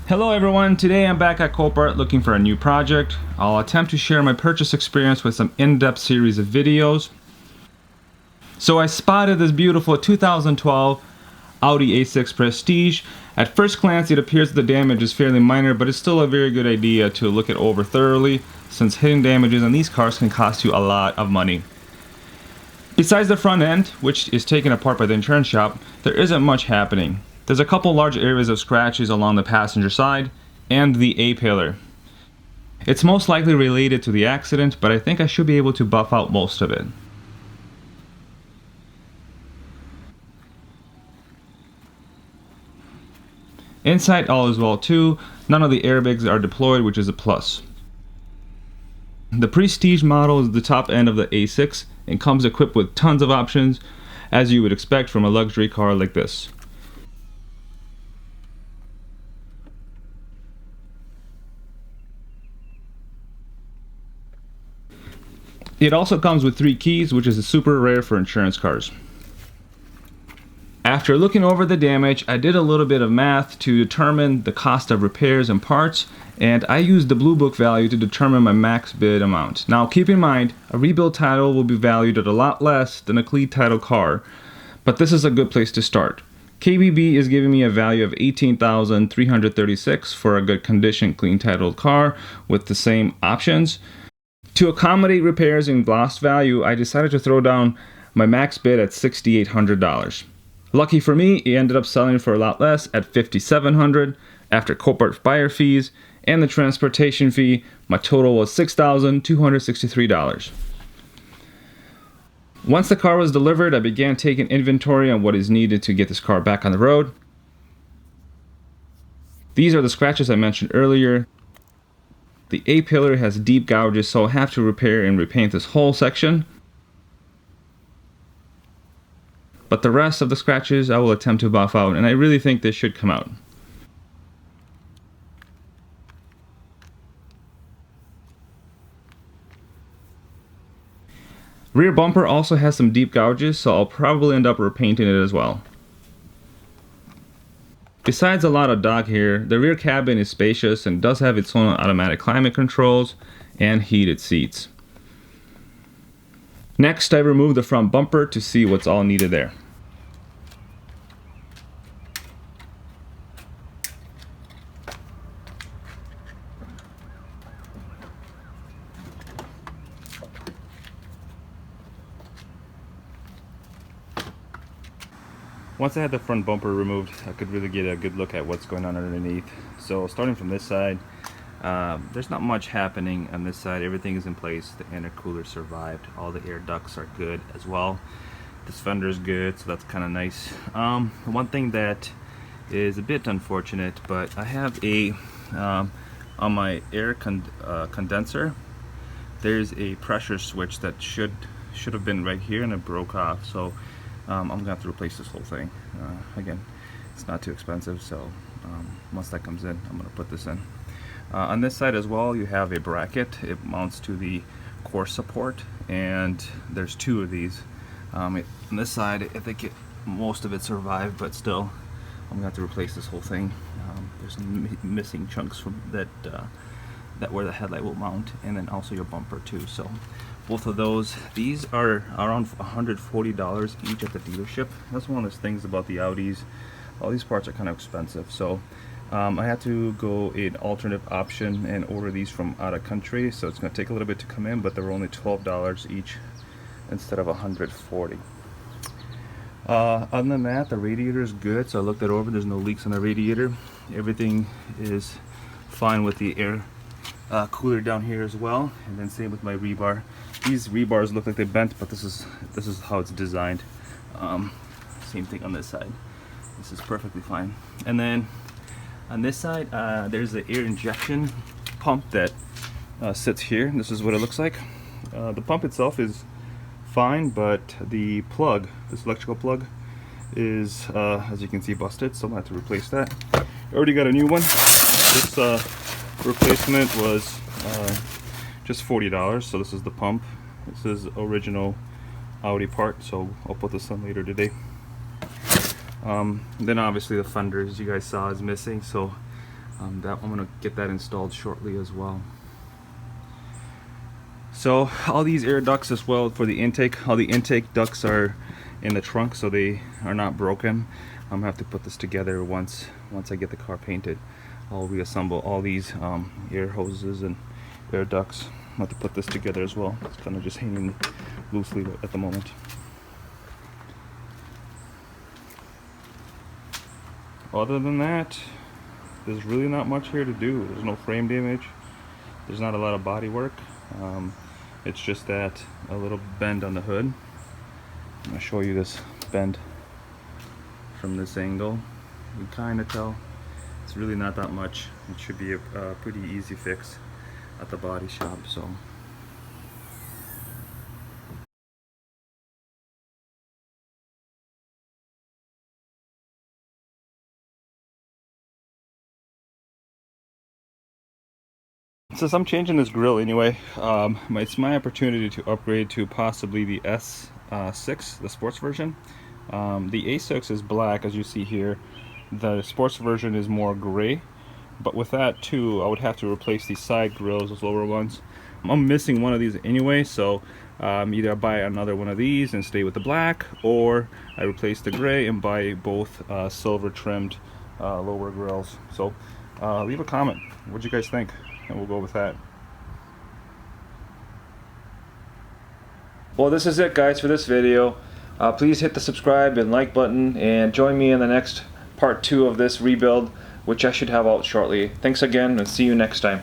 Hello everyone, today I'm back at COPART looking for a new project. I'll attempt to share my purchase experience with some in-depth series of videos. So I spotted this beautiful 2012 Audi A6 Prestige. At first glance it appears that the damage is fairly minor, but it's still a very good idea to look it over thoroughly, since hidden damages on these cars can cost you a lot of money. Besides the front end, which is taken apart by the insurance shop, there isn't much happening. There's a couple large areas of scratches along the passenger side and the A-pillar. It's most likely related to the accident, but I think I should be able to buff out most of it. Inside all is well too. None of the airbags are deployed, which is a plus. The Prestige model is the top end of the A6 and comes equipped with tons of options, as you would expect from a luxury car like this. It also comes with 3 keys, which is super rare for insurance cars. After looking over the damage, I did a little bit of math to determine the cost of repairs and parts, and I used the Blue Book value to determine my max bid amount. Now keep in mind, a rebuild title will be valued at a lot less than a clean title car, but this is a good place to start. KBB is giving me a value of $18,336 for a good condition clean titled car with the same options. To accommodate repairs and glossed value, I decided to throw down my max bid at $6,800. Lucky for me, it ended up selling for a lot less at $5,700 after COPART buyer fees and the transportation fee. My total was $6,263. Once the car was delivered, I began taking inventory on what is needed to get this car back on the road. These are the scratches I mentioned earlier. The A-pillar has deep gouges, so I'll have to repair and repaint this whole section. But the rest of the scratches I will attempt to buff out, and I really think this should come out. Rear bumper also has some deep gouges, so I'll probably end up repainting it as well. Besides a lot of dog hair, the rear cabin is spacious and does have its own automatic climate controls and heated seats. Next, I removed the front bumper to see what's all needed there. Once I had the front bumper removed, I could really get a good look at what's going on underneath. So starting from this side, there's not much happening on this side. Everything is in place. The intercooler survived. All the air ducts are good as well. This fender is good, so that's kind of nice. One thing that is a bit unfortunate, but I have a on my air condenser, there's a pressure switch that should have been right here, and it broke off. So I'm gonna have to replace this whole thing. Again, it's not too expensive, so once that comes in, I'm gonna put this in. On this side as well, you have a bracket. It mounts to the core support, and there's 2 of these. On this side, I think most of it survived, but still, I'm gonna have to replace this whole thing. There's some missing chunks from that where the headlight will mount, and then also your bumper too. So both of those, these are around $140 each at the dealership. That's one of those things about the Audis. All these parts are kind of expensive, so I had to go an alternative option and order these from out of country, so it's going to take a little bit to come in, but they're only $12 each instead of $140. Other than that, the radiator is good, so I looked it over. There's no leaks on the radiator. Everything is fine with the air cooler down here as well, and then same with my rebar. These rebars look like they bent, but this is how it's designed. Same thing on this side. This is perfectly fine. And then on this side, there's the air injection pump that sits here. This is what it looks like. The pump itself is fine, but the plug, this electrical plug, is as you can see busted, so I'm gonna have to replace that. I already got a new one. This replacement was just $40, so this is the pump. This is original Audi part, so I'll put this on later today. Then obviously the fender, as you guys saw, is missing, so I'm gonna get that installed shortly as well. So all these air ducts as well for the intake, all the intake ducts are in the trunk, so they are not broken. I'm gonna have to put this together once I get the car painted. I'll reassemble all these air hoses and air ducts. I'm gonna have to put this together as well. It's kind of just hanging loosely at the moment. Other than that, there's really not much here to do. There's no frame damage. There's not a lot of body work. It's just that a little bend on the hood. I'm gonna show you this bend from this angle. You can kind of tell it's really not that much. It should be a pretty easy fix at the body shop. So. Since I'm changing this grille anyway, it's my opportunity to upgrade to possibly the S6, the sports version. The A6 is black, as you see here. The sports version is more gray, but with that too, I would have to replace these side grills, those lower ones. I'm missing one of these anyway, so either I buy another one of these and stay with the black, or I replace the gray and buy both silver trimmed lower grills. So leave a comment. What do you guys think? And we'll go with that. Well, this is it, guys, for this video. Please hit the subscribe and like button and join me in the next part 2 of this rebuild, which I should have out shortly. Thanks again, and see you next time.